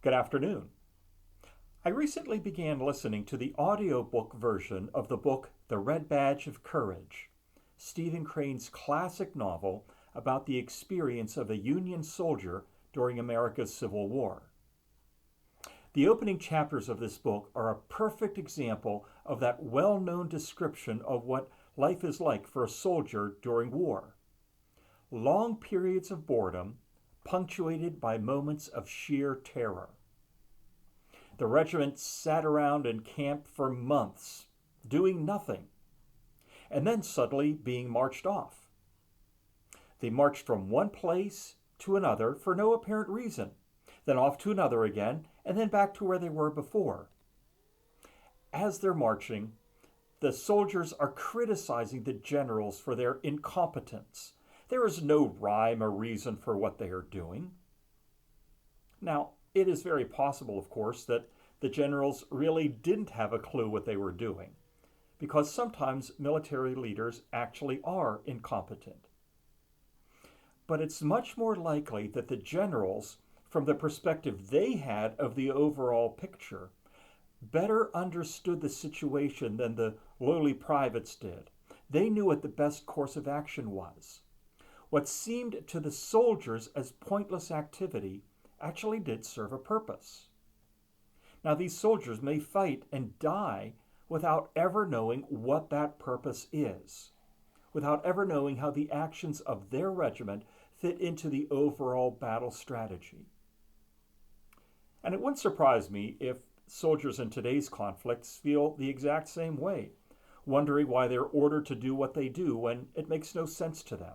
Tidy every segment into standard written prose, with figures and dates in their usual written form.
Good afternoon. I recently began listening to the audiobook version of the book The Red Badge of Courage, Stephen Crane's classic novel about the experience of a Union soldier during America's Civil War. The opening chapters of this book are a perfect example of that well-known description of what life is like for a soldier during war. Long periods of boredom, punctuated by moments of sheer terror. The regiment sat around in camp for months, doing nothing, and then suddenly being marched off. They marched from one place to another for no apparent reason, then off to another again, and then back to where they were before. As they're marching, the soldiers are criticizing the generals for their incompetence. There is no rhyme or reason for what they are doing. Now, it is very possible, of course, that the generals really didn't have a clue what they were doing, because sometimes military leaders actually are incompetent. But it's much more likely that the generals, from the perspective they had of the overall picture, better understood the situation than the lowly privates did. They knew what the best course of action was. What seemed to the soldiers as pointless activity actually did serve a purpose. Now, these soldiers may fight and die without ever knowing what that purpose is, without ever knowing how the actions of their regiment fit into the overall battle strategy. And it wouldn't surprise me if soldiers in today's conflicts feel the exact same way, wondering why they're ordered to do what they do when it makes no sense to them.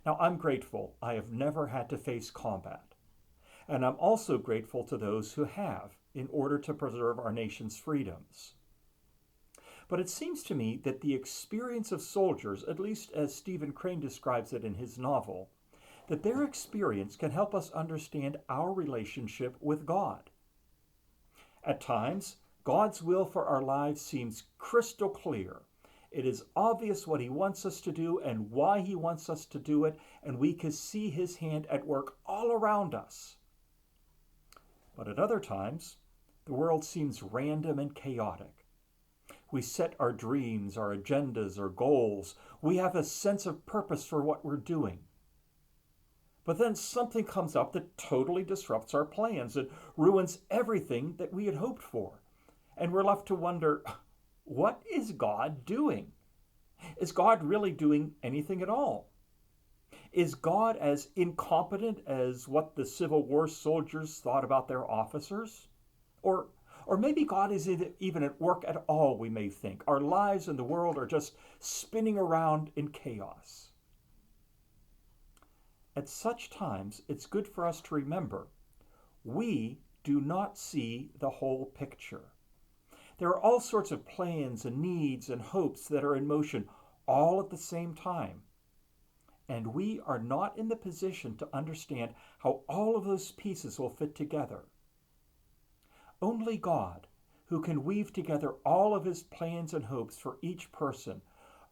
Now, I'm grateful I have never had to face combat, and I'm also grateful to those who have in order to preserve our nation's freedoms. But it seems to me that the experience of soldiers, at least as Stephen Crane describes it in his novel, that their experience can help us understand our relationship with God. At times, God's will for our lives seems crystal clear. It is obvious what he wants us to do and why he wants us to do it, and we can see his hand at work all around us. But at other times, the world seems random and chaotic. We set our dreams, our agendas, our goals. We have a sense of purpose for what we're doing. But then something comes up that totally disrupts our plans and ruins everything that we had hoped for. And we're left to wonder, what is God doing? Is God really doing anything at all? Is God as incompetent as what the Civil War soldiers thought about their officers? Or maybe God isn't even at work at all, we may think. Our lives and the world are just spinning around in chaos. At such times, it's good for us to remember, we do not see the whole picture. There are all sorts of plans and needs and hopes that are in motion all at the same time. And we are not in the position to understand how all of those pieces will fit together. Only God, who can weave together all of his plans and hopes for each person,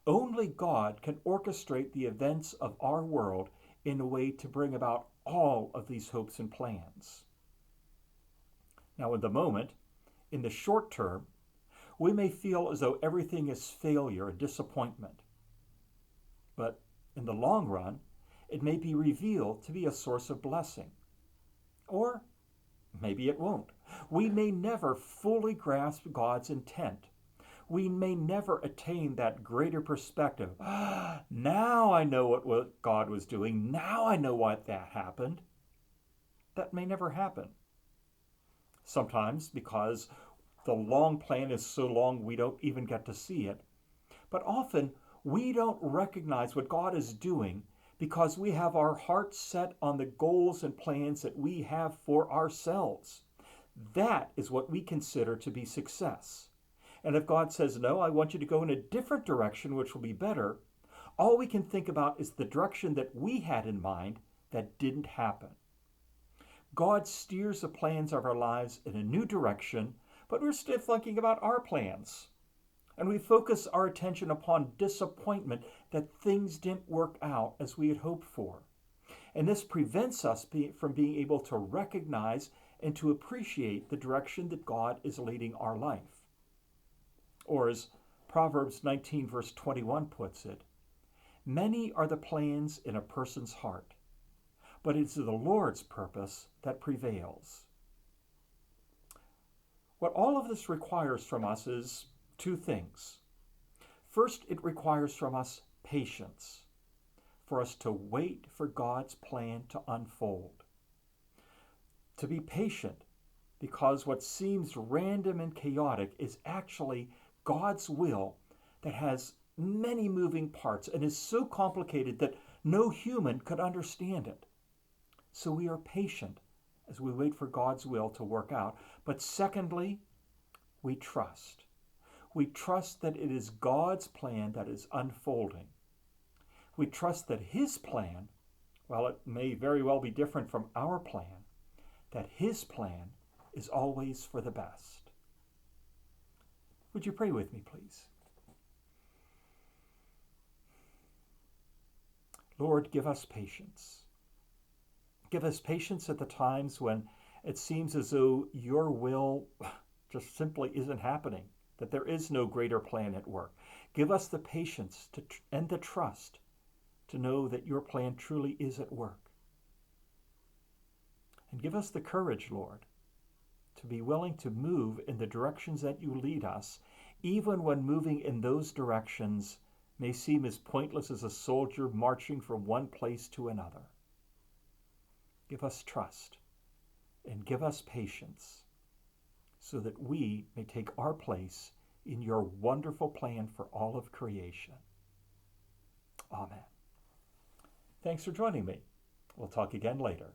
only God can orchestrate the events of our world in a way to bring about all of these hopes and plans. Now, in the moment, in the short term, we may feel as though everything is failure and disappointment. But in the long run, it may be revealed to be a source of blessing. Or maybe it won't. We may never fully grasp God's intent. We may never attain that greater perspective. Now I know what God was doing. Now I know why that happened. That may never happen. Sometimes because the long plan is so long we don't even get to see it. But often we don't recognize what God is doing because we have our hearts set on the goals and plans that we have for ourselves. That is what we consider to be success. And if God says, no, I want you to go in a different direction, which will be better, all we can think about is the direction that we had in mind that didn't happen. God steers the plans of our lives in a new direction, but we're still thinking about our plans. And we focus our attention upon disappointment that things didn't work out as we had hoped for. And this prevents us from being able to recognize and to appreciate the direction that God is leading our life. Or as Proverbs 19 verse 21 puts it, many are the plans in a person's heart, but it is the Lord's purpose that prevails. What all of this requires from us is two things. First, it requires from us patience, for us to wait for God's plan to unfold. To be patient, because what seems random and chaotic is actually God's will that has many moving parts and is so complicated that no human could understand it. So we are patient as we wait for God's will to work out. But secondly, we trust. We trust that it is God's plan that is unfolding. We trust that His plan, while it may very well be different from our plan, that His plan is always for the best. Would you pray with me, please? Lord, give us patience. Give us patience at the times when it seems as though your will just simply isn't happening, that there is no greater plan at work. Give us the patience and the trust to know that your plan truly is at work. And give us the courage, Lord, to be willing to move in the directions that you lead us, even when moving in those directions may seem as pointless as a soldier marching from one place to another. Give us trust and give us patience so that we may take our place in your wonderful plan for all of creation. Amen. Thanks for joining me. We'll talk again later.